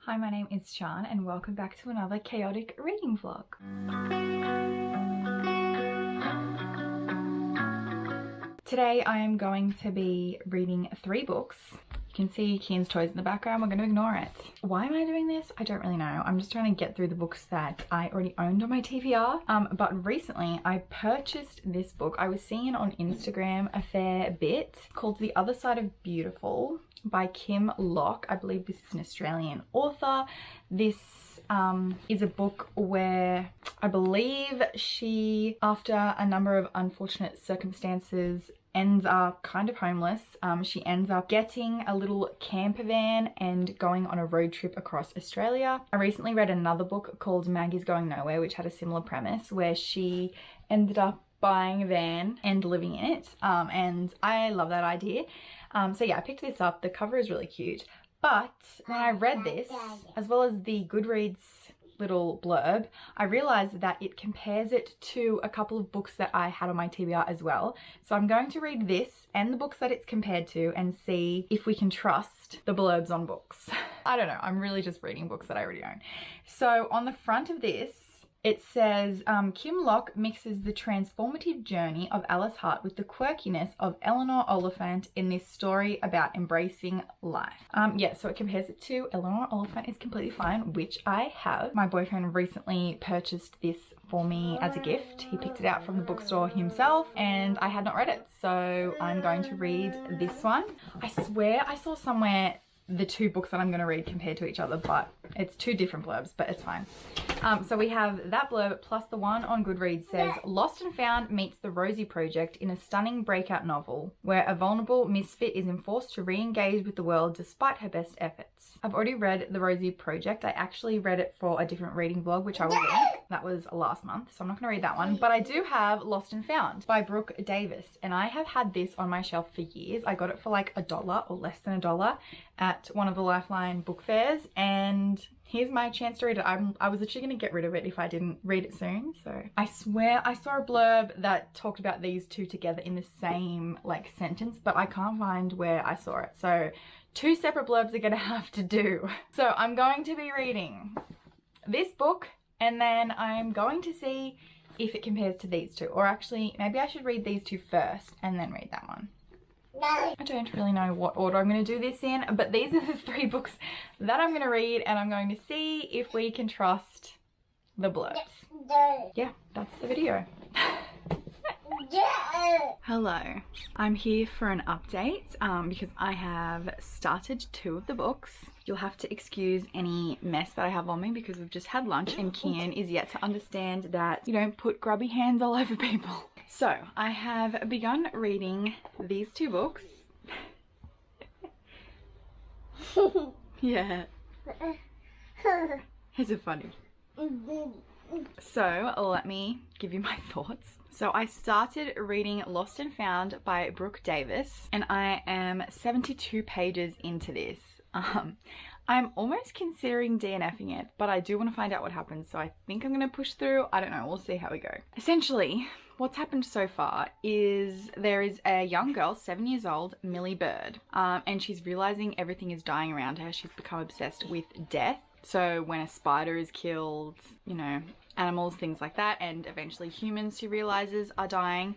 Hi, my name is Shan and welcome back to another chaotic reading vlog. Today I am going to be reading 3 books. You can see Kian's toys in the background, we're going to ignore it. Why am I doing this? I don't really know. I'm just trying to get through the books that I already owned on my TBR. But recently I purchased this book. I was seeing it on Instagram a fair bit, called The Other Side of Beautiful by Kim Locke. I believe this is an Australian author. This is a book where I believe she, after a number of unfortunate circumstances, ends up kind of homeless. She ends up getting a little camper van and going on a road trip across Australia. I recently read another book called Maggie's Going Nowhere, which had a similar premise where she ended up buying a van and living in it. And I love that idea. So yeah, I picked this up. The cover is really cute. But when I read this, as well as the Goodreads little blurb, I realized that it compares it to a couple of books that I had on my TBR as well. So I'm going to read this and the books that it's compared to and see if we can trust the blurbs on books. I don't know, I'm really just reading books that I already own. So on the front of this, it says, Kim Locke mixes the transformative journey of Alice Hart with the quirkiness of Eleanor Oliphant in this story about embracing life. Yeah, so it compares it to Eleanor Oliphant is Completely Fine, which I have. My boyfriend recently purchased this for me as a gift. He picked it out from the bookstore himself and I had not read it. So I'm going to read this one. I swear I saw somewhere the 2 books that I'm going to read compared to each other, but it's 2 different blurbs, but it's fine. So we have that blurb plus the one on Goodreads says, Lost and Found meets The Rosie Project in a stunning breakout novel where a vulnerable misfit is enforced to re-engage with the world despite her best efforts. I've already read The Rosie Project. I actually read it for a different reading vlog, which I will link. That was last month, so I'm not going to read that one. But I do have Lost and Found by Brooke Davis, and I have had this on my shelf for years. I got it for like $1 or less than $1 at one of the Lifeline book fairs, and here's my chance to read it. I was literally going to get rid of it if I didn't read it soon. So I swear I saw a blurb that talked about these 2 together in the same like sentence, but I can't find where I saw it. So 2 separate blurbs are going to have to do. So I'm going to be reading this book and then I'm going to see if it compares to these 2. Or actually, maybe I should read these 2 first and then read that one. I don't really know what order I'm going to do this in, but these are the 3 books that I'm going to read and I'm going to see if we can trust the blurbs. Yeah, that's the video. Hello, I'm here for an update because I have started 2 of the books. You'll have to excuse any mess that I have on me because we've just had lunch and Kian is yet to understand that you don't put grubby hands all over people. So I have begun reading these 2 books. Yeah. Is it funny? So let me give you my thoughts. So I started reading Lost and Found by Brooke Davis and I am 72 pages into this. I'm almost considering DNFing it, but I do want to find out what happens, so I think I'm going to push through. I don't know, we'll see how we go. Essentially, what's happened so far is there is a young girl, 7 years old, Millie Bird, and she's realizing everything is dying around her. She's become obsessed with death. So when a spider is killed, you know, animals, things like that, and eventually humans she realizes are dying.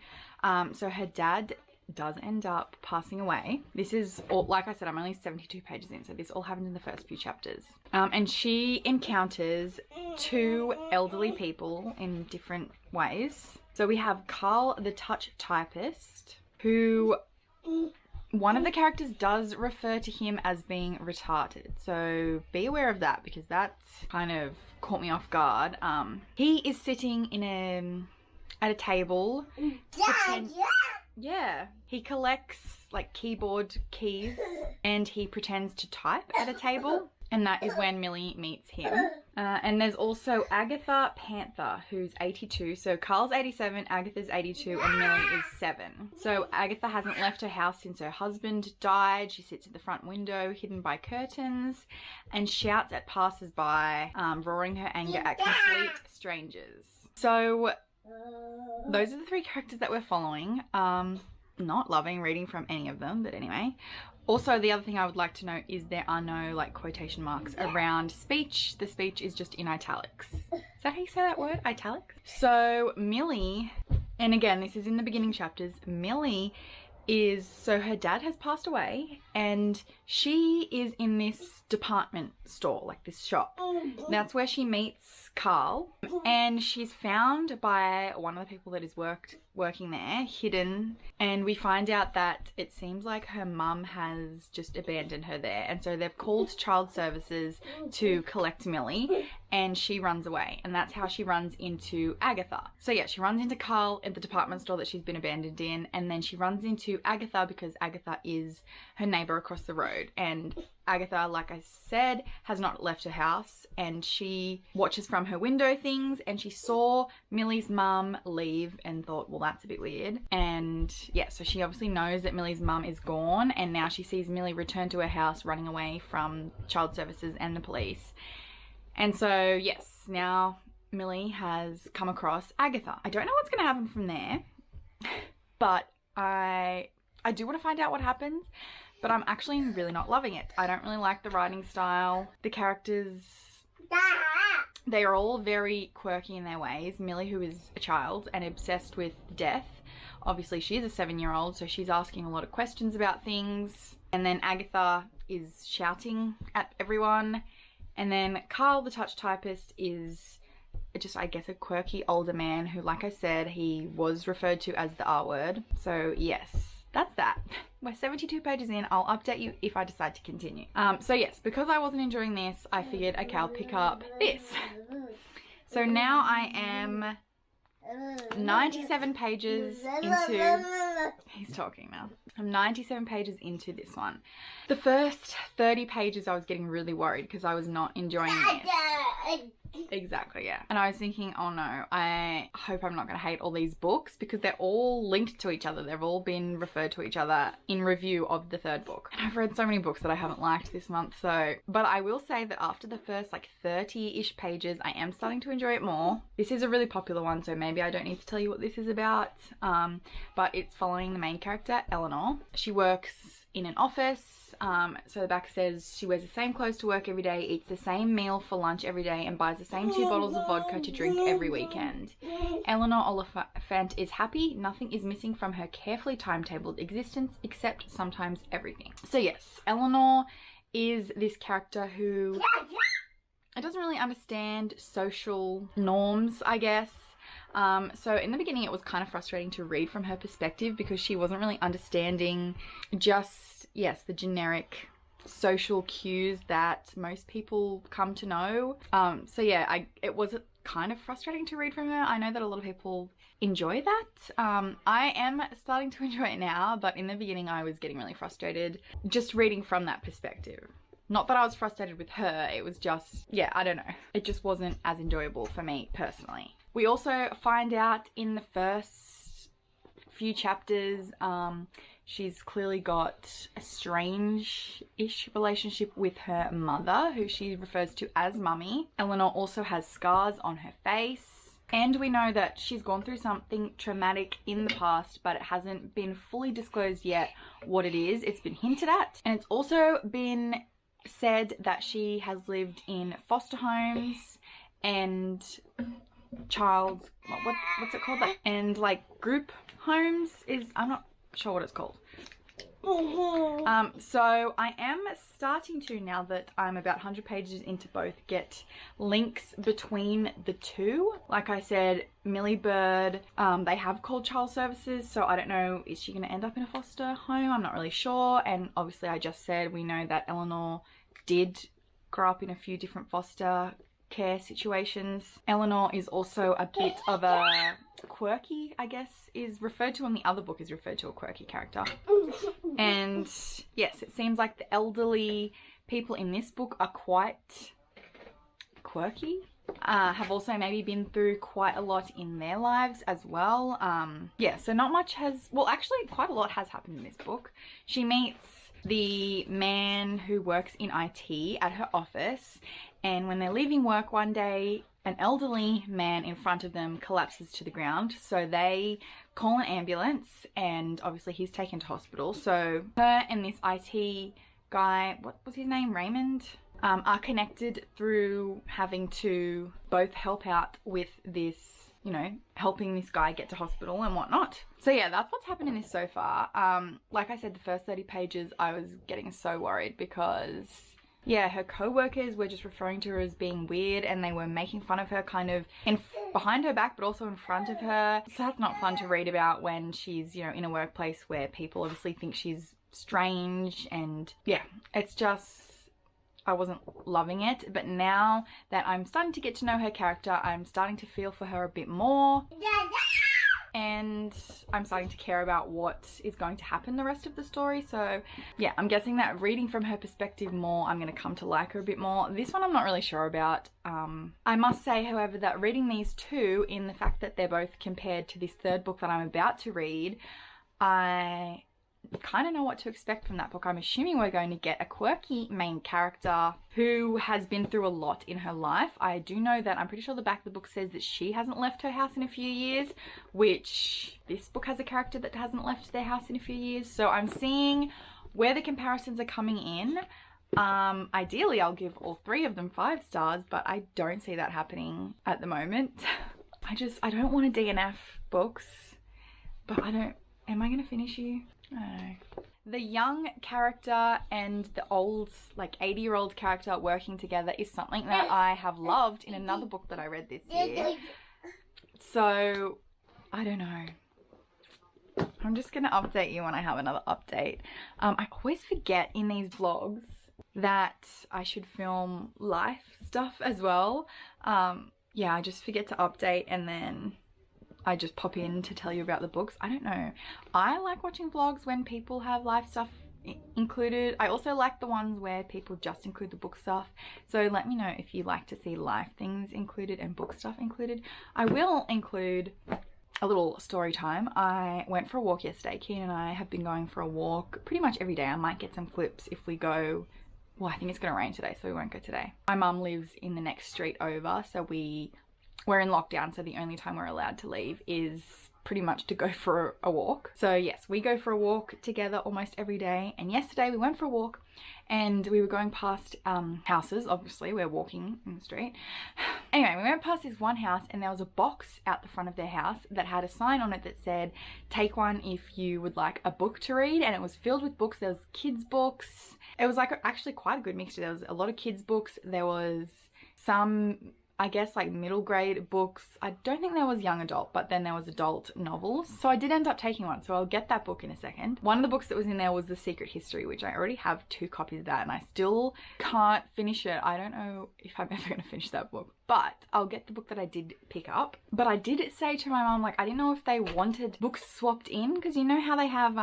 So her dad does end up passing away. This is all, like I said, I'm only 72 pages in, so this all happened in the first few chapters. And she encounters 2 elderly people in different ways. So we have Carl the Touch Typist, who one of the characters does refer to him as being retarded. So be aware of that because that kind of caught me off guard. He is sitting in at a table. Yeah, he collects like keyboard keys and he pretends to type at a table, and that is when Millie meets him. And there's also Agatha Panther, who's 82. So Carl's 87, Agatha's 82, and Millie is 7. So Agatha hasn't left her house since her husband died. She sits at the front window, hidden by curtains, and shouts at passers-by, roaring her anger at complete strangers. So those are the 3 characters that we're following. Not loving reading from any of them, but anyway. Also, the other thing I would like to note is there are no like quotation marks around speech. The speech is just in italics. Is that how you say that word? Italics? So Millie, and again, this is in the beginning chapters, Millie is, so her dad has passed away and she is in this department store, like this shop. That's where she meets Carl, and she's found by one of the people that is working there, hidden, and we find out that it seems like her mum has just abandoned her there, and so they've called child services to collect Millie, and she runs away, and that's how she runs into Agatha. So yeah, she runs into Carl at the department store that she's been abandoned in, and then she runs into Agatha because Agatha is her neighbor across the road, and Agatha, like I said, has not left her house, and she watches from her window things, and she saw Millie's mum leave and thought, well, that's a bit weird. And yeah, so she obviously knows that Millie's mum is gone, and now she sees Millie return to her house running away from child services and the police. And so yes, now Millie has come across Agatha. I don't know what's going to happen from there, but I do want to find out what happens. But I'm actually really not loving it. I don't really like the writing style. The characters, they are all very quirky in their ways. Millie, who is a child and obsessed with death. Obviously, she is a 7-year-old, so she's asking a lot of questions about things. And then Agatha is shouting at everyone. And then Carl, the touch typist, is just, I guess, a quirky older man who, like I said, he was referred to as the R word. So yes, that's that. We're 72 pages in. I'll update you if I decide to continue. So yes, because I wasn't enjoying this, I figured, okay, I'll pick up this. So now I am 97 pages into, he's talking now. I'm 97 pages into this one. The first 30 pages I was getting really worried because I was not enjoying this. Exactly, yeah. And I was thinking, oh no, I hope I'm not going to hate all these books because they're all linked to each other. They've all been referred to each other in review of the third book. And I've read so many books that I haven't liked this month, so... But I will say that after the first like 30-ish pages, I am starting to enjoy it more. This is a really popular one, so maybe I don't need to tell you what this is about. But it's following the main character, Eleanor. She works in an office. So the back says she wears the same clothes to work every day, eats the same meal for lunch every day, and buys the same 2 bottles of vodka to drink every weekend. Eleanor Oliphant is happy. Nothing is missing from her carefully timetabled existence, except sometimes everything. So yes, Eleanor is this character who doesn't really understand social norms, I guess. So in the beginning it was kind of frustrating to read from her perspective because she wasn't really understanding just, yes, the generic social cues that most people come to know. So yeah, it was kind of frustrating to read from her. I know that a lot of people enjoy that. I am starting to enjoy it now, but in the beginning I was getting really frustrated just reading from that perspective. Not that I was frustrated with her, it was just, yeah, I don't know. It just wasn't as enjoyable for me personally. We also find out in the first few chapters, she's clearly got a strange-ish relationship with her mother, who she refers to as Mummy. Eleanor also has scars on her face. And we know that she's gone through something traumatic in the past, but it hasn't been fully disclosed yet what it is. It's been hinted at. And it's also been said that she has lived in foster homes and what's it called? And like group homes I'm not sure what it's called. So I am starting to, now that I'm about 100 pages into both, get links between the two. Like I said, Millie Bird, they have called child services, so I don't know, is she going to end up in a foster home? I'm not really sure. And obviously I just said we know that Eleanor did grow up in a few different foster care situations. Eleanor is also a bit of a quirky, I guess, is referred to in the other book, is referred to a quirky character. And yes, it seems like the elderly people in this book are quite quirky. Have also maybe been through quite a lot in their lives as well. Yeah, so not much has, well actually quite a lot has happened in this book. She meets the man who works in IT at her office, and when they're leaving work one day, an elderly man in front of them collapses to the ground. So they call an ambulance and obviously he's taken to hospital. So her and this IT guy, what was his name, Raymond, are connected through having to both help out with this, you know, helping this guy get to hospital and whatnot. So yeah, that's what's happened in this so far. Like I said, the first 30 pages, I was getting so worried because, yeah, her co-workers were just referring to her as being weird and they were making fun of her kind of behind her back, but also in front of her. So that's not fun to read about when she's, you know, in a workplace where people obviously think she's strange. And yeah, it's just, I wasn't loving it. But now that I'm starting to get to know her character, I'm starting to feel for her a bit more. And I'm starting to care about what is going to happen the rest of the story. So yeah, I'm guessing that reading from her perspective more, I'm going to come to like her a bit more. This one I'm not really sure about. I must say, however, that reading these two, in the fact that they're both compared to this third book that I'm about to read, I kind of know what to expect from that book. I'm assuming we're going to get a quirky main character who has been through a lot in her life. I do know that, I'm pretty sure the back of the book says that she hasn't left her house in a few years, which this book has a character that hasn't left their house in a few years. So I'm seeing where the comparisons are coming in. Ideally I'll give all three of them 5 stars, but I don't see that happening at the moment. I don't want to DNF books, but am I going to finish you? No. The young character and the old, like 80-year-old character working together is something that I have loved in another book that I read this year. So, I don't know. I'm just going to update you when I have another update. I always forget in these vlogs that I should film life stuff as well. Yeah, I just forget to update and then I just pop in to tell you about the books. I don't know. I like watching vlogs when people have live stuff included. I also like the ones where people just include the book stuff. So let me know if you like to see live things included and book stuff included. I will include a little story time. I went for a walk yesterday. Keen and I have been going for a walk pretty much every day. I might get some clips if we go. Well, I think it's going to rain today, so we won't go today. My mum lives in the next street over, so we're in lockdown, so the only time we're allowed to leave is pretty much to go for a walk. So yes, we go for a walk together almost every day. And yesterday we went for a walk and we were going past houses. Obviously we're walking in the street. Anyway, we went past this one house and there was a box out the front of their house that had a sign on it that said, "Take one if you would like a book to read." And it was filled with books. There was kids books. It was like actually quite a good mixture. There was a lot of kids books. There was some, I guess, like middle grade books. I don't think there was young adult, but then there was adult novels. So I did end up taking one, so I'll get that book in a second. One of the books that was in there was The Secret History, which I already have 2 copies of that and I still can't finish it. I don't know if I'm ever going to finish that book, but I'll get the book that I did pick up. But I did say to my mom, like, I didn't know if they wanted books swapped in, because you know how they have,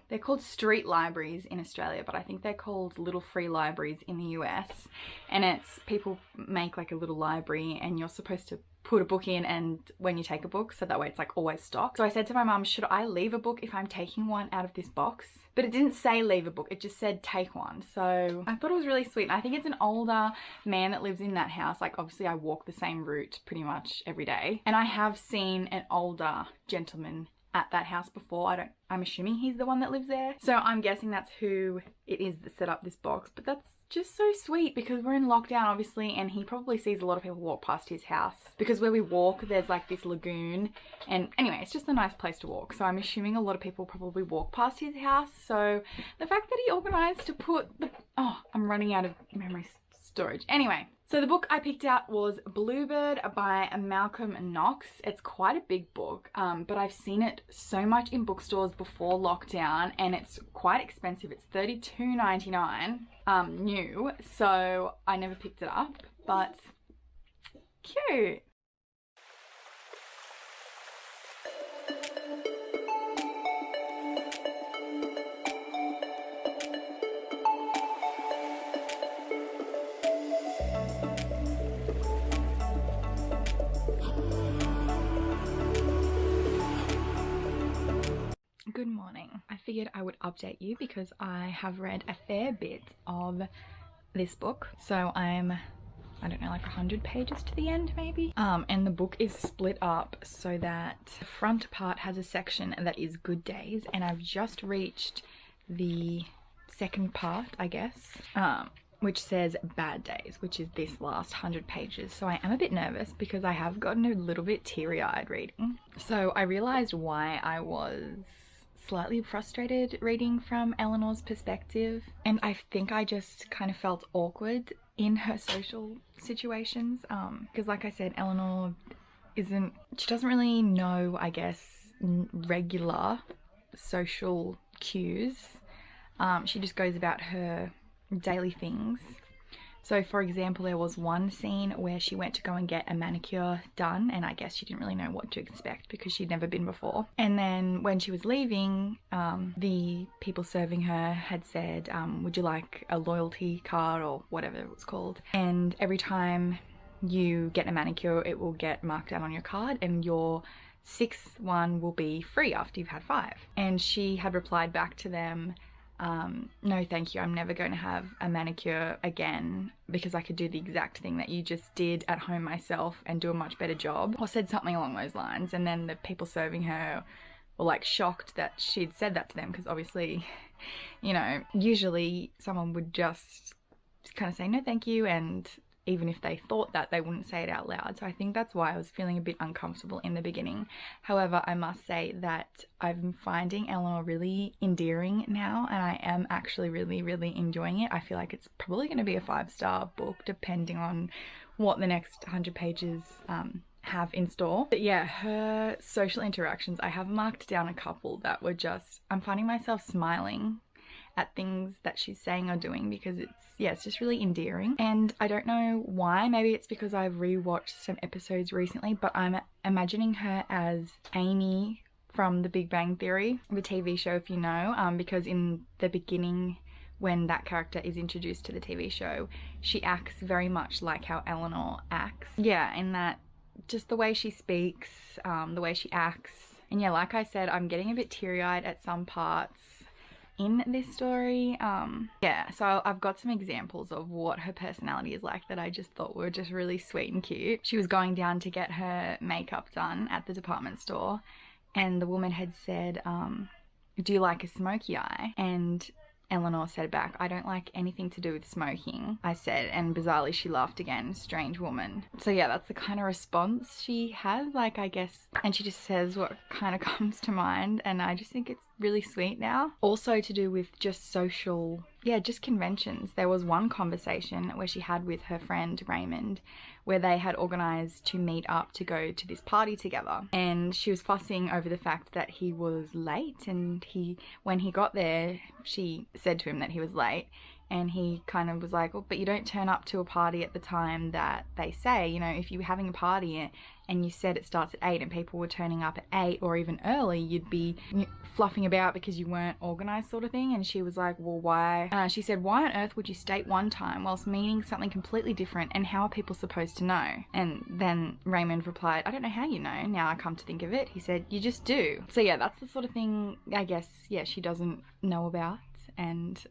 they're called street libraries in Australia, but I think they're called little free libraries in the US. And it's, people make like a little library and you're supposed to put a book in and when you take a book, so that way it's like always stocked. So I said to my mum, should I leave a book if I'm taking one out of this box? But it didn't say leave a book, it just said take one. So I thought it was really sweet. And I think it's an older man that lives in that house. Like obviously I walk the same route pretty much every day. And I have seen an older gentleman at that house before. I'm assuming he's the one that lives there. So I'm guessing that's who it is that set up this box. But that's just so sweet because we're in lockdown obviously, and he probably sees a lot of people walk past his house because where we walk there's like this lagoon, and anyway it's just a nice place to walk. So I'm assuming a lot of people probably walk past his house. So the fact that he organized to put the, oh, I'm running out of memory storage. Anyway, so the book I picked out was Bluebird by Malcolm Knox. It's quite a big book, but I've seen it so much in bookstores before lockdown and it's quite expensive. It's $32.99 new, so I never picked it up, but cute. Good morning. I figured I would update you because I have read a fair bit of this book. So I'm I don't know, like 100 pages to the end maybe. And the book is split up so that the front part has a section that is good days, and I've just reached the second part, I guess, which says bad days, which is this last 100 pages. So I am a bit nervous because I have gotten a little bit teary-eyed reading. So I realized why I was slightly frustrated reading from Eleanor's perspective, and I think I just kind of felt awkward in her social situations, because like I said, Eleanor she doesn't really know, I guess, regular social cues. She just goes about her daily things. So for example, there was one scene where she went to go and get a manicure done, and I guess she didn't really know what to expect because she'd never been before. And then when she was leaving, the people serving her had said, would you like a loyalty card or whatever it was called? And every time you get a manicure, it will get marked down on your card, and your 6th one will be free after you've had 5. And she had replied back to them, no thank you, I'm never going to have a manicure again because I could do the exact thing that you just did at home myself and do a much better job, or said something along those lines. And then the people serving her were like shocked that she'd said that to them, because obviously, you know, usually someone would just kind of say no thank you, and even if they thought that, they wouldn't say it out loud. So I think that's why I was feeling a bit uncomfortable in the beginning. However, I must say that I'm finding Eleanor really endearing now, and I am actually really, really enjoying it. I feel like it's probably going to be a 5-star book, depending on what the next 100 pages have in store. But yeah, her social interactions, I have marked down a couple that were just, I'm finding myself smiling at things that she's saying or doing, because it's just really endearing. And I don't know why, maybe it's because I've rewatched some episodes recently, but I'm imagining her as Amy from The Big Bang Theory, the TV show, if you know, because in the beginning, when that character is introduced to the TV show, she acts very much like how Eleanor acts. Yeah, in that, just the way she speaks, the way she acts. And yeah, like I said, I'm getting a bit teary-eyed at some parts in this story. Yeah, so I've got some examples of what her personality is like that I just thought were just really sweet and cute. She was going down to get her makeup done at the department store, and the woman had said, do you like a smoky eye? And Eleanor said back, I don't like anything to do with smoking, I said, and bizarrely she laughed again. Strange woman. So yeah, that's the kind of response she has, like, I guess, and she just says what kind of comes to mind, and I just think it's really sweet now. Also to do with just social, just conventions. There was one conversation where she had with her friend Raymond, where they had organised to meet up to go to this party together, and she was fussing over the fact that he was late, and when he got there, she said to him that he was late, and he kind of was like, well, but you don't turn up to a party at the time that they say. You know, if you were having a party and you said it starts at 8 and people were turning up at 8 or even early, you'd be fluffing about because you weren't organised, sort of thing. And she was like, well, why? She said, why on earth would you state one time whilst meaning something completely different, and how are people supposed to know? And then Raymond replied, I don't know how you know, now I come to think of it. He said, you just do. So yeah, that's the sort of thing, I guess, she doesn't know about, and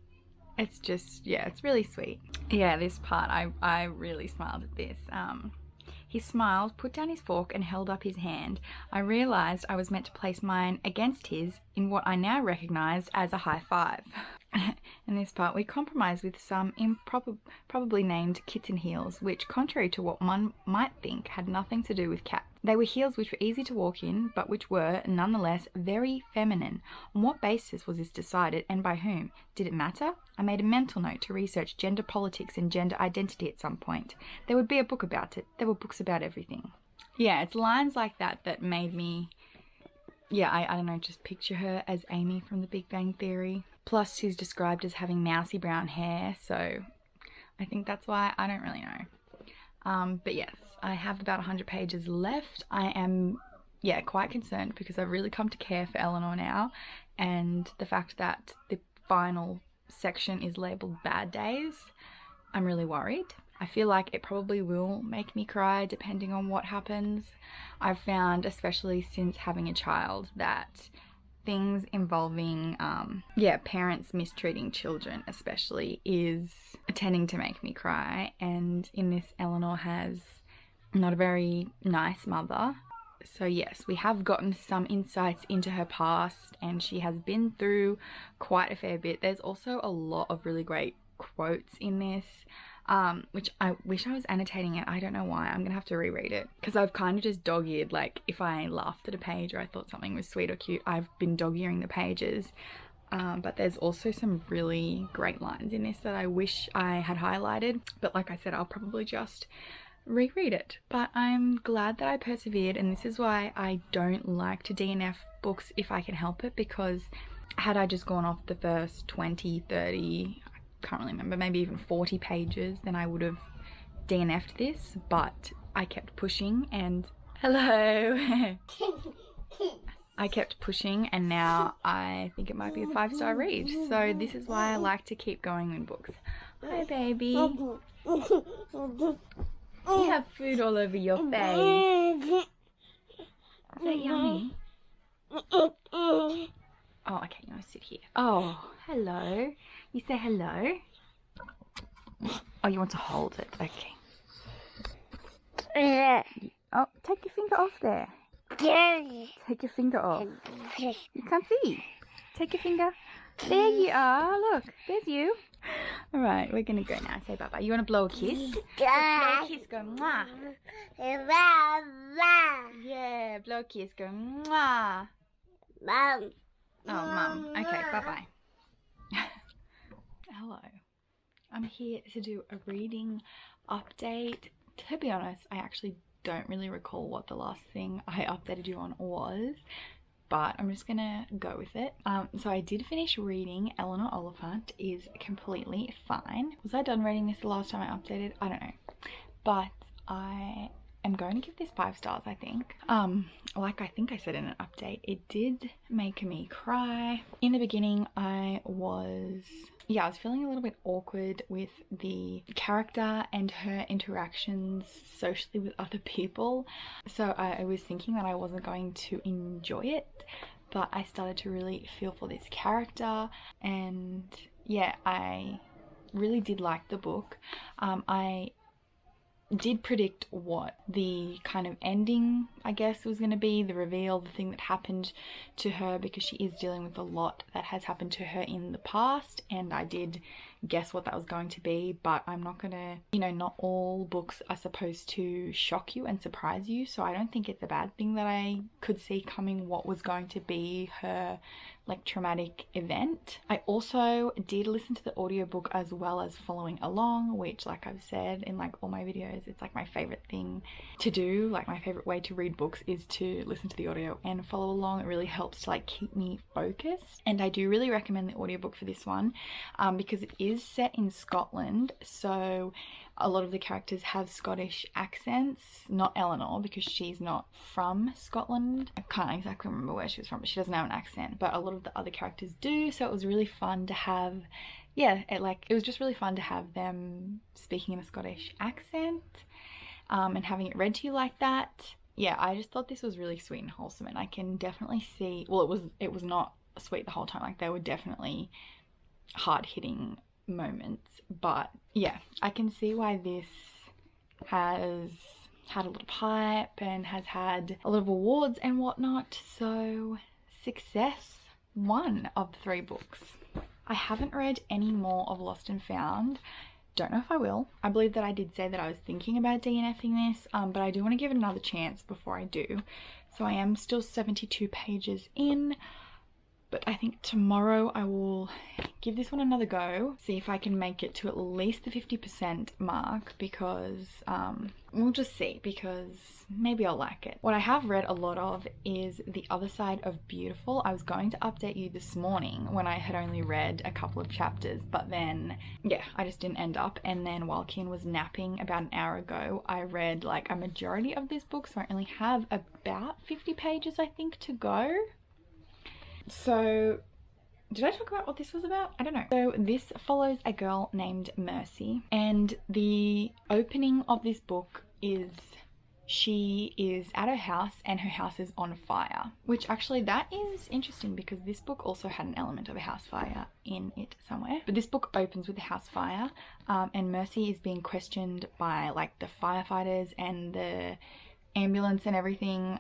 it's just, it's really sweet. Yeah, this part, I really smiled at this. He smiled, put down his fork and held up his hand. I realised I was meant to place mine against his in what I now recognised as a high five. In this part, we compromised with some probably named kitten heels, which, contrary to what one might think, had nothing to do with cats. They were heels which were easy to walk in, but which were, nonetheless, very feminine. On what basis was this decided, and by whom? Did it matter? I made a mental note to research gender politics and gender identity at some point. There would be a book about it. There were books about everything. Yeah, it's lines like that that made me, I don't know, just picture her as Amy from The Big Bang Theory. Plus, she's described as having mousy brown hair, so I think that's why. I don't really know. But yes, I have about 100 pages left. I am, quite concerned because I've really come to care for Eleanor now, and the fact that the final section is labelled Bad Days, I'm really worried. I feel like it probably will make me cry depending on what happens. I've found, especially since having a child, that things involving parents mistreating children especially is tending to make me cry. And in this, Eleanor has not a very nice mother. So yes, we have gotten some insights into her past, and she has been through quite a fair bit. There's also a lot of really great quotes in this, which I wish I was annotating it. I don't know why. I'm gonna have to reread it, because I've kind of just dog-eared, like if I laughed at a page or I thought something was sweet or cute, I've been dog-earing the pages. But there's also some really great lines in this that I wish I had highlighted, but like I said, I'll probably just reread it. But I'm glad that I persevered, and this is why I don't like to DNF books if I can help it, because had I just gone off the first 20, 30, I can't really remember, maybe even 40 pages, then I would have DNF'd this. But I kept pushing, and hello. I kept pushing, and now I think it might be a 5-star read. So this is why I like to keep going in books. Hi baby. You have food all over your face. Is that yummy? Oh, okay, you want to sit here. Oh, hello. You say hello. Oh, you want to hold it. Okay. Oh, take your finger off there. Take your finger off. You can't see. Take your finger. There you are. Look, there's you. All right, we're gonna go now. Say bye-bye. You want to blow a kiss? Blow a kiss. Go mwah. Yeah, blow a kiss. Go mwah. Mom. Oh, Mum. Okay, bye-bye. Hello. I'm here to do a reading update. To be honest, I actually don't really recall what the last thing I updated you on was, but I'm just gonna go with it. So I did finish reading Eleanor Oliphant is Completely Fine. Was I done reading this the last time I updated? I don't know. But I am going to give this 5 stars, I think. Like I think I said in an update, it did make me cry. In the beginning, I was feeling a little bit awkward with the character and her interactions socially with other people. So I was thinking that I wasn't going to enjoy it, but I started to really feel for this character, and yeah, I really did like the book. I did predict what the kind of ending, I guess, was going to be, the reveal, the thing that happened to her, because she is dealing with a lot that has happened to her in the past, and I did guess what that was going to be. But I'm not gonna, not all books are supposed to shock you and surprise you, so I don't think it's a bad thing that I could see coming what was going to be her like traumatic event. I also did listen to the audiobook as well as following along, which, like I've said in like all my videos, it's like my favorite thing to do. Like my favorite way to read books is to listen to the audio and follow along. It really helps to like keep me focused, and I do really recommend the audiobook for this one, because it is set in Scotland, so a lot of the characters have Scottish accents. Not Eleanor, because she's not from Scotland. I can't exactly remember where she was from, but she doesn't have an accent, but a lot of the other characters do. So it was really fun to have, it was just really fun to have them speaking in a Scottish accent, and having it read to you like that. Yeah, I just thought this was really sweet and wholesome, and I can definitely see, well, it was not sweet the whole time. Like, they were definitely hard-hitting moments, but yeah, I can see why this has had a lot of hype and has had a lot of awards and whatnot. So success, 1 of the 3 books. I haven't read any more of Lost and Found. Don't know if I will. I believe that I did say that I was thinking about DNFing this, but I do want to give it another chance before I do. So I am still 72 pages in, but I think tomorrow I will give this one another go, see if I can make it to at least the 50% mark, because we'll just see, because maybe I'll like it. What I have read a lot of is The Other Side of Beautiful. I was going to update you this morning when I had only read a couple of chapters, but then I just didn't end up. And then while Kian was napping about an hour ago, I read like a majority of this book, so I only have about 50 pages I think to go. So, did I talk about what this was about? I don't know. So this follows a girl named Mercy, and the opening of this book is she is at her house and her house is on fire, which actually that is interesting because this book also had an element of a house fire in it somewhere. But this book opens with a house fire, and Mercy is being questioned by like the firefighters and the ambulance and everything,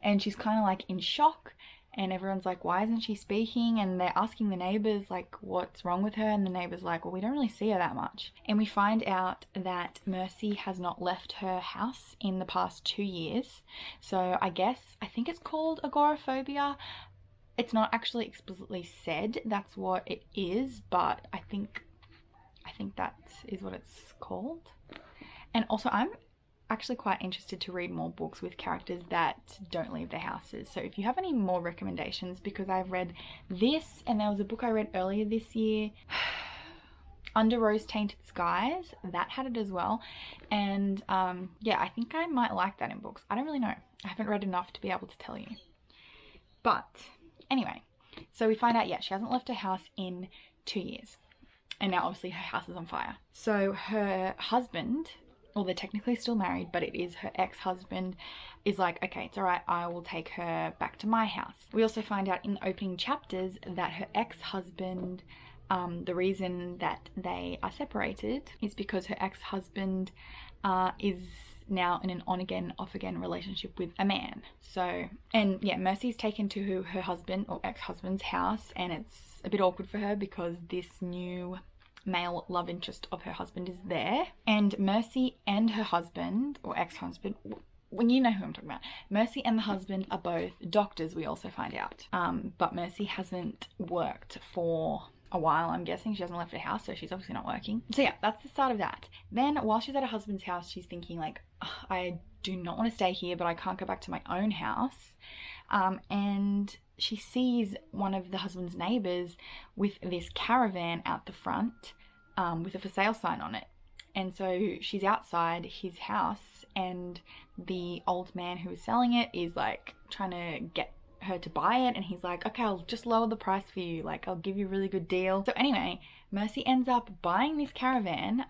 and she's kind of like in shock. And everyone's like, why isn't she speaking? And they're asking the neighbors like what's wrong with her, and the neighbors like, well, we don't really see her that much. And we find out that Mercy has not left her house in the past 2 years. So I think it's called agoraphobia. It's not actually explicitly said that's what it is, but I think that is what it's called. And also I'm actually quite interested to read more books with characters that don't leave their houses. So if you have any more recommendations, because I've read this, and there was a book I read earlier this year, Under Rose Tainted Skies, that had it as well. And yeah, I think I might like that in books. I don't really know. I haven't read enough to be able to tell you. But anyway, so we find out, yeah, she hasn't left her house in 2 years. And now obviously her house is on fire. So her husband, well, they're technically still married, but it is her ex-husband, is like, okay, it's all right, I will take her back to my house. We also find out in the opening chapters that her ex-husband, the reason that they are separated is because her ex-husband is now in an on-again, off-again relationship with a man. So, and yeah, Mercy's taken to her husband or ex-husband's house, and it's a bit awkward for her because this new male love interest of her husband is there, and Mercy and her husband or ex-husband, when you know who I'm talking about, Mercy and the husband are both doctors, we also find out, but Mercy hasn't worked for a while. I'm guessing she hasn't left her house, so she's obviously not working. So yeah, that's the start of that. Then while she's at her husband's house, she's thinking like, I do not want to stay here, but I can't go back to my own house, and she sees one of the husband's neighbors with this caravan out the front, with a for sale sign on it. And so she's outside his house, and the old man who is selling it is like trying to get her to buy it, and he's like, okay, I'll just lower the price for you, like I'll give you a really good deal. So anyway, Mercy ends up buying this caravan,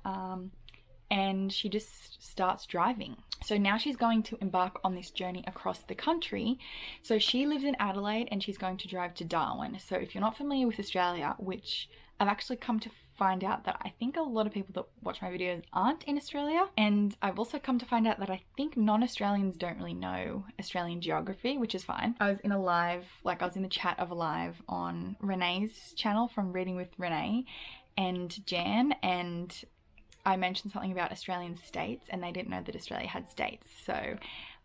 and she just starts driving. So now she's going to embark on this journey across the country. So she lives in Adelaide and she's going to drive to Darwin. So if you're not familiar with Australia, which I've actually come to find out that I think a lot of people that watch my videos aren't in Australia, and I've also come to find out that I think non-Australians don't really know Australian geography, which is fine. I was in a live, like I was in the chat of a live on Renee's channel from Reading with Renee and Jan, and I mentioned something about Australian states, and they didn't know that Australia had states. So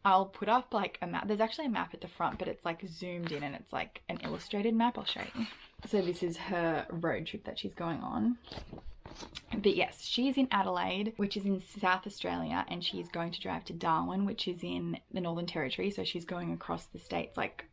I'll put up like a map. There's actually a map at the front, but it's like zoomed in and it's like an illustrated map. I'll show you. So this is her road trip that she's going on. But yes, she's in Adelaide, which is in South Australia, and she's going to drive to Darwin, which is in the Northern Territory. So she's going across the states, like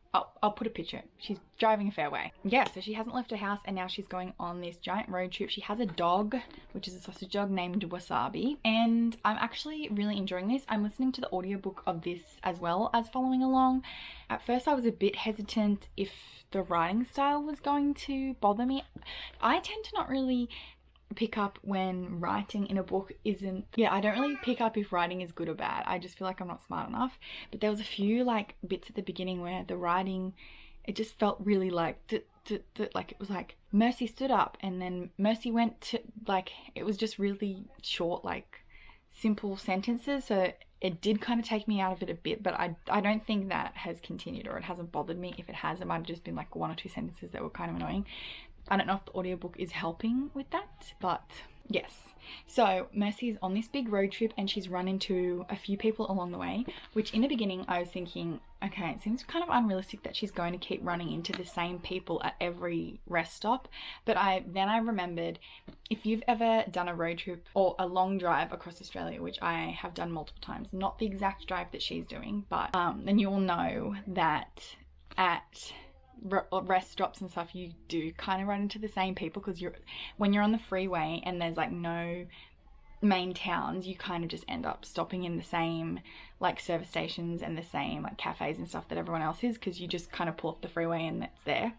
I'll put a picture. She's driving a fair way. Yeah, so she hasn't left her house, and now she's going on this giant road trip. She has a dog, which is a sausage dog named Wasabi, and I'm actually really enjoying this. I'm listening to the audiobook of this as well as following along. At first I was a bit hesitant if the writing style was going to bother me. I tend to not really pick up when writing in a book isn't, I don't really pick up if writing is good or bad. I just feel like I'm not smart enough. But there was a few like bits at the beginning where the writing, it just felt really like like it was like Mercy stood up and then Mercy went to, like, it was just really short, like simple sentences. So it did kind of take me out of it a bit, but I don't think that has continued, or it hasn't bothered me. If it has, it might have just been like 1 or 2 sentences that were kind of annoying. I don't know if the audiobook is helping with that, but yes. So Mercy's on this big road trip and she's run into a few people along the way, which in the beginning I was thinking, okay, it seems kind of unrealistic that she's going to keep running into the same people at every rest stop. But then I remembered, if you've ever done a road trip or a long drive across Australia, which I have done multiple times, not the exact drive that she's doing, but then you will know that at rest stops and stuff you do kind of run into the same people, because when you're on the freeway and there's like no main towns, you kind of just end up stopping in the same like service stations and the same like cafes and stuff that everyone else is, because you just kind of pull off the freeway and it's there.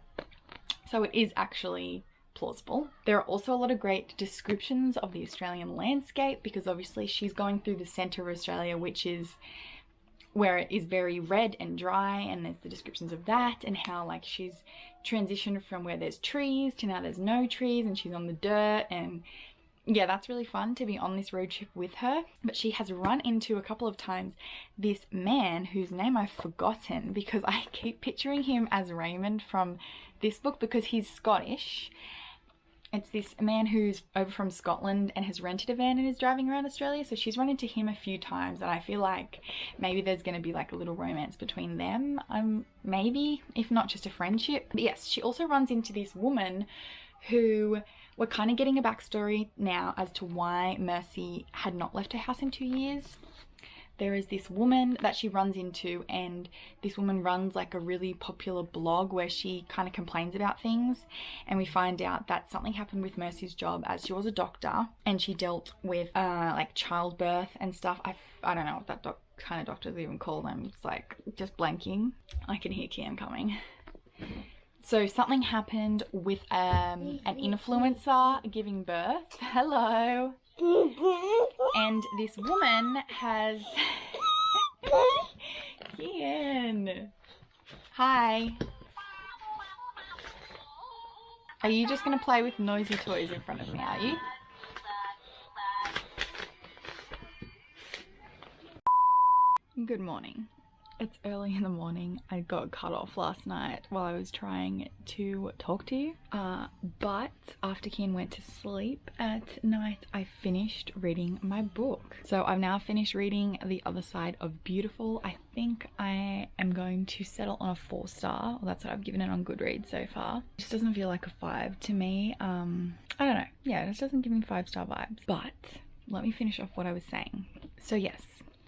So it is actually plausible. There are also a lot of great descriptions of the Australian landscape, because obviously she's going through the centre of Australia, which is where it is very red and dry, and there's the descriptions of that and how like she's transitioned from where there's trees to now there's no trees and she's on the dirt. And yeah, that's really fun to be on this road trip with her. But she has run into a couple of times this man whose name I've forgotten, because I keep picturing him as Raymond from this book because he's Scottish. It's this man who's over from Scotland and has rented a van and is driving around Australia. So she's run into him a few times, and I feel like maybe there's going to be like a little romance between them. Maybe, if not just a friendship. But yes, she also runs into this woman who we're kind of getting a backstory now as to why Mercy had not left her house in 2 years. There is this woman that she runs into, and this woman runs like a really popular blog where she kind of complains about things, and we find out that something happened with Mercy's job, as she was a doctor and she dealt with like childbirth and stuff. I don't know what that kind of doctors even call them. It's like just blanking. I can hear Kian coming. So something happened with an influencer giving birth. Hello. And this woman has Kian. Hi. Are you just gonna play with noisy toys in front of me, are you? Good morning. It's early in the morning. I got cut off last night while I was trying to talk to you. But after Kian went to sleep at night, I finished reading my book. So I've now finished reading The Other Side of Beautiful. I think I am going to settle on a 4-star. Well, that's what I've given it on Goodreads so far. It just doesn't feel like a 5 to me. I don't know. Yeah, it just doesn't give me 5-star vibes. But let me finish off what I was saying. So yes,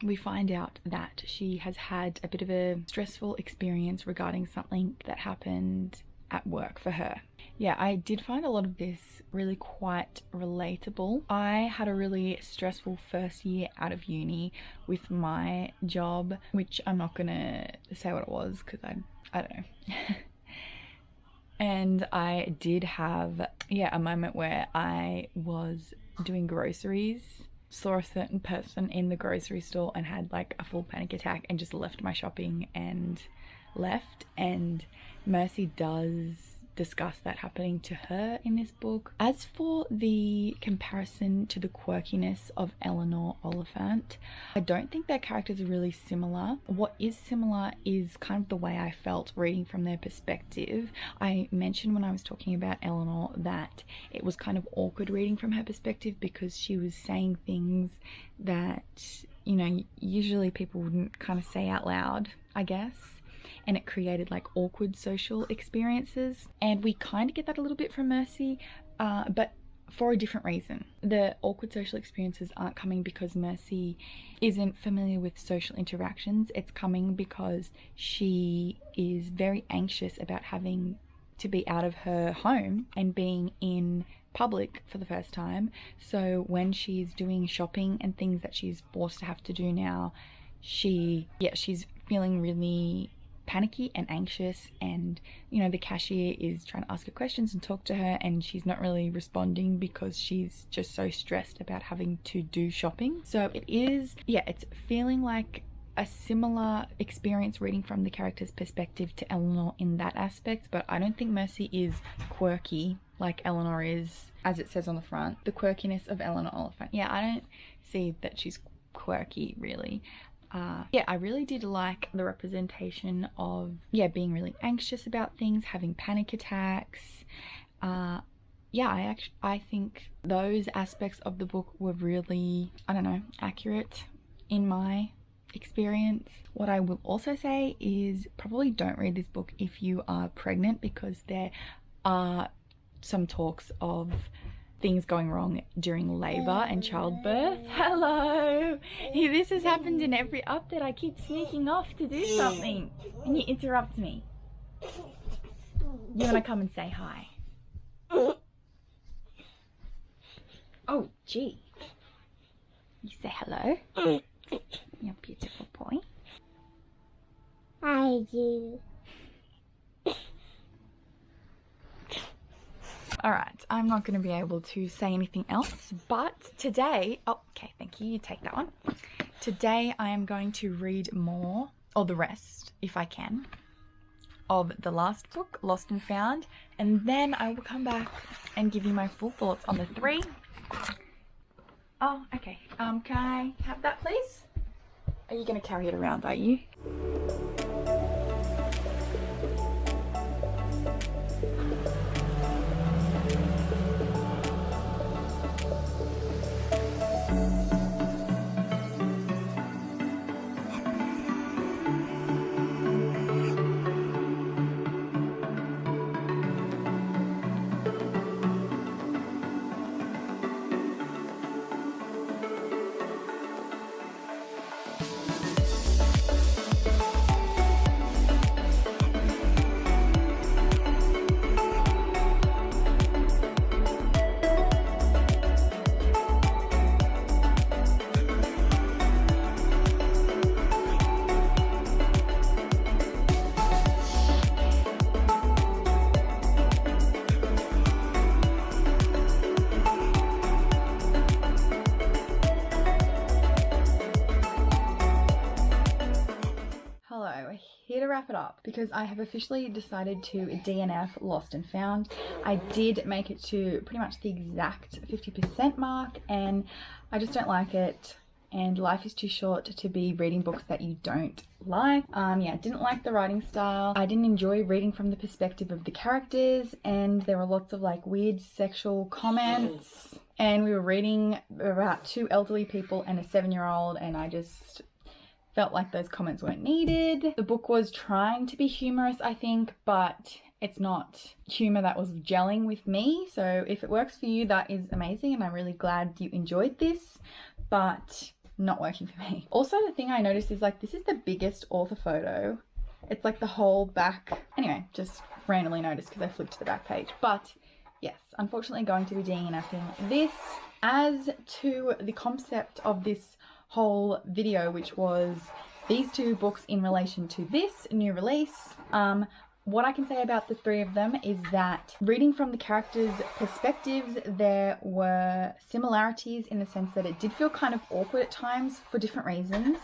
we find out that she has had a bit of a stressful experience regarding something that happened at work for her. Yeah, I did find a lot of this really quite relatable. I had a really stressful first year out of uni with my job, which I'm not gonna say what it was because I don't know. And I did have, a moment where I was doing groceries, saw a certain person in the grocery store and had like a full panic attack and just left my shopping and left. And Mercy does discuss that happening to her in this book. As for the comparison to the quirkiness of Eleanor Oliphant, I don't think their characters are really similar. What is similar is kind of the way I felt reading from their perspective. I mentioned when I was talking about Eleanor that it was kind of awkward reading from her perspective because she was saying things that, you know, usually people wouldn't kind of say out loud, I guess. And it created like awkward social experiences. And we kind of get that a little bit from Mercy, but for a different reason. The awkward social experiences aren't coming because Mercy isn't familiar with social interactions. It's coming because she is very anxious about having to be out of her home and being in public for the first time. So when she's doing shopping and things that she's forced to have to do now, she's feeling really panicky and anxious, and you know, the cashier is trying to ask her questions and talk to her and she's not really responding because she's just so stressed about having to do shopping. So it's feeling like a similar experience reading from the character's perspective to Eleanor in that aspect, but I don't think Mercy is quirky like Eleanor is, as it says on the front. The quirkiness of Eleanor Oliphant. Yeah, I don't see that she's quirky really. I really did like the representation of being really anxious about things, having panic attacks. I think those aspects of the book were really, accurate in my experience. What I will also say is probably don't read this book if you are pregnant, because there are some talks of things going wrong during labor and childbirth. Hello! This has happened in every update. I keep sneaking off to do something and you interrupt me. You want to come and say hi? Oh, gee. You say hello? You're a beautiful boy. I do. Alright, I'm not going to be able to say anything else, but today, oh, okay, thank you, you take that one. Today I am going to read more, or the rest, if I can, of the last book, Lost and Found, and then I will come back and give you my full thoughts on the 3. Oh, okay. Can I have that, please? Are you going to carry it around, are you? Here to wrap it up, because I have officially decided to DNF Lost and Found. I did make it to pretty much the exact 50% mark, and I just don't like it, and life is too short to be reading books that you don't like. Yeah, I didn't like the writing style. I didn't enjoy reading from the perspective of the characters, and there were lots of like weird sexual comments, and we were reading about 2 elderly people and a 7-year-old, and I just felt like those comments weren't needed. The book was trying to be humorous, I think, but it's not humor that was gelling with me. So if it works for you, that is amazing, and I'm really glad you enjoyed this, but not working for me. Also, the thing I noticed is like this is the biggest author photo. It's like the whole back. Anyway, just randomly noticed because I flipped to the back page. But yes, unfortunately going to be DNFing this. As to the concept of this whole video, which was these 2 books in relation to this new release, what I can say about the 3 of them is that reading from the characters' perspectives, there were similarities in the sense that it did feel kind of awkward at times for different reasons,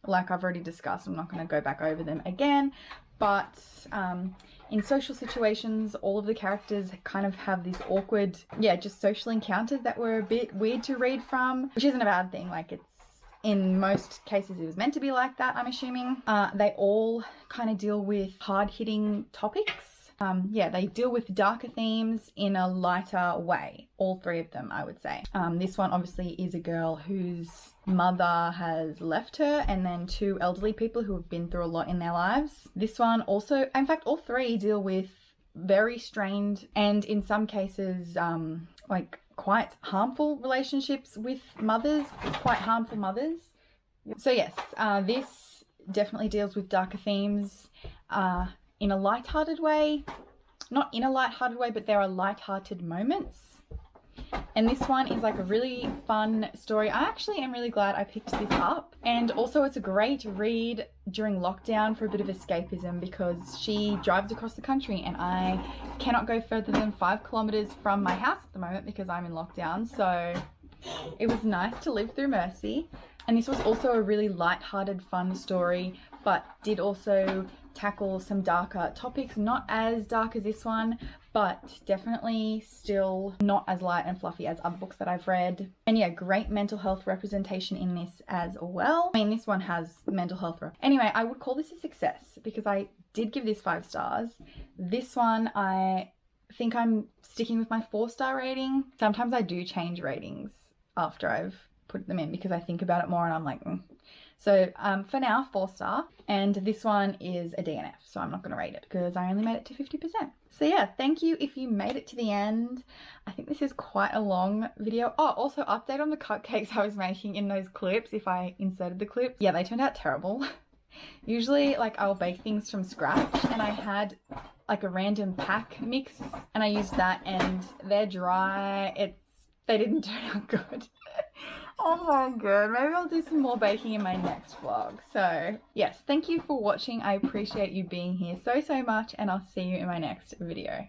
like I've already discussed. I'm not going to go back over them again, but in social situations, all of the characters kind of have these awkward, just social encounters that were a bit weird to read from, which isn't a bad thing. Like, it's in most cases it was meant to be like that, I'm assuming. They all kind of deal with hard-hitting topics. They deal with darker themes in a lighter way. All 3 of them, I would say. This one obviously is a girl whose mother has left her, and then 2 elderly people who have been through a lot in their lives. This one also, in fact, all 3 deal with very strained and in some cases like quite harmful relationships with mothers, quite harmful mothers. So yes, this definitely deals with darker themes in a light-hearted way. Not in a light-hearted way, but there are light-hearted moments. And this one is like a really fun story. I actually am really glad I picked this up. And also it's a great read during lockdown for a bit of escapism, because she drives across the country and I cannot go further than 5 kilometers from my house at the moment because I'm in lockdown. So it was nice to live through Mercy. And this was also a really light-hearted, fun story, but did also tackle some darker topics. Not as dark as this one, but definitely still not as light and fluffy as other books that I've read. And yeah, great mental health representation in this as well. I mean, this one has mental health. Anyway, I would call this a success because I did give this 5 stars. This one, I think I'm sticking with my 4-star rating. Sometimes I do change ratings after I've put them in because I think about it more and I'm like, So for now, 4-star, and this one is a DNF, so I'm not going to rate it because I only made it to 50%. So yeah, thank you if you made it to the end. I think this is quite a long video. Oh, also update on the cupcakes I was making in those clips, if I inserted the clips. Yeah, they turned out terrible. Usually, like, I'll bake things from scratch, and I had like a random pack mix, and I used that, and they're dry. They didn't turn out good. Oh my god, maybe I'll do some more baking in my next vlog. So yes, thank you for watching. I appreciate you being here so much, and I'll see you in my next video.